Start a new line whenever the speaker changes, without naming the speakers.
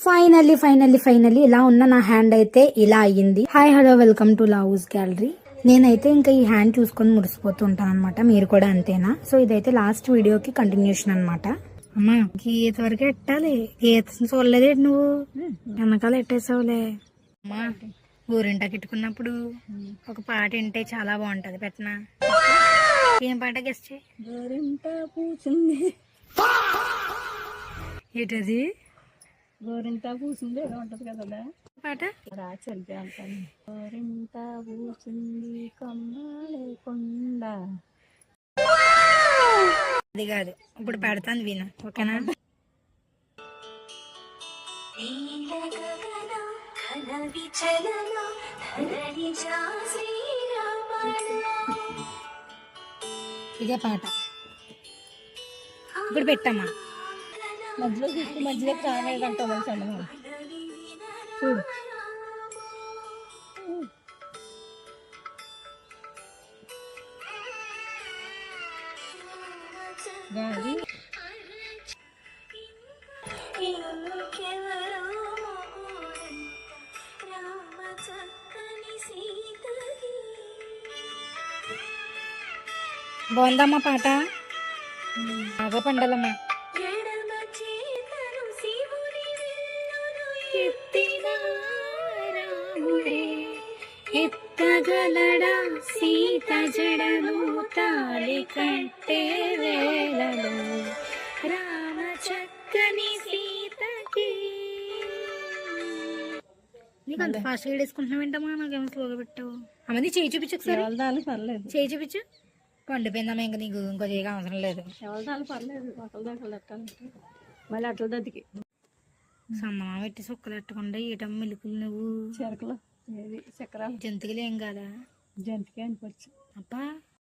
Finally ఇలా ఉన్న నా హ్యాండ్ అయితే ఇలా అయ్యింది. Hi hello welcome to loves gallery. నేనైతే ఇంకా ఈ హ్యాండ్ చూసుకొని మురిసిపోతూ ఉంటాను అనమాట. మీరు కూడా అంతేనా? సో ఇదైతే లాస్ట్ వీడియోకి కంటిన్యూషన్ అనమాట. అమ్మా గీత వరకు ఎట్టాలి, గీత చూడలేదే నువ్వు, వెనకాల ఎట్టేసావులే. అమ్మా గోరింటాకి పెట్టుకున్నప్పుడు ఒక పాట వింటే చాలా బాగుంటది, పెట్టనా? ఏం పాట గెస్ట్ చేయి.
గోరింటా పూసింది,
ఏంటది?
గోరింటా పూసింది ఏదో ఉంటది కదా
పాట.
రాచంటే అంటాను. గోరింటా పూసింది కొమ్మ లేకుండా.
అది కాదు, ఇప్పుడు పెడతాను విను, ఓకేనా? ఇదే పాట ఇప్పుడు పెట్టమ్మా.
మధ్యలో తీసుకు మధ్యలో కానేదంటావు చందమా చూడు. గాలి
బాగుందమ్మా పాట, బాగా పండాలమ్మా. ఎత్తగలడా సీత జడలు తాళి కట్టే వేళలో రామ చక్కని సీతకి. నీకు అంత ఫాస్ట్గా వేసుకుంటున్నావు ఏంటమ్మా? నాకేమో స్లోగా పెట్టావు. అమ్మది చేయి చూపించు ఒకసారి.
ఎవరిదాలు పర్లేదు,
చేయి చూపించు. పండిపోయిందమ్మా, ఇంకా నీకు ఇంకో చేయగా అవసరం లేదు.
ఎవరిదాలు పర్లేదు, ఒకరి దాకా ఎట్టాలంటే మళ్ళీ అట్ల దద్దికి
సన్నమా పెట్టి సుక్కలు ఎట్టకుండా ఏటమ్మ మెలుకులు నువ్వు.
చెరకలు ఏది చక్రాలు
జంతికలు ఏం కాదా?
జంతికి అనిపచ్చు.
అబ్బా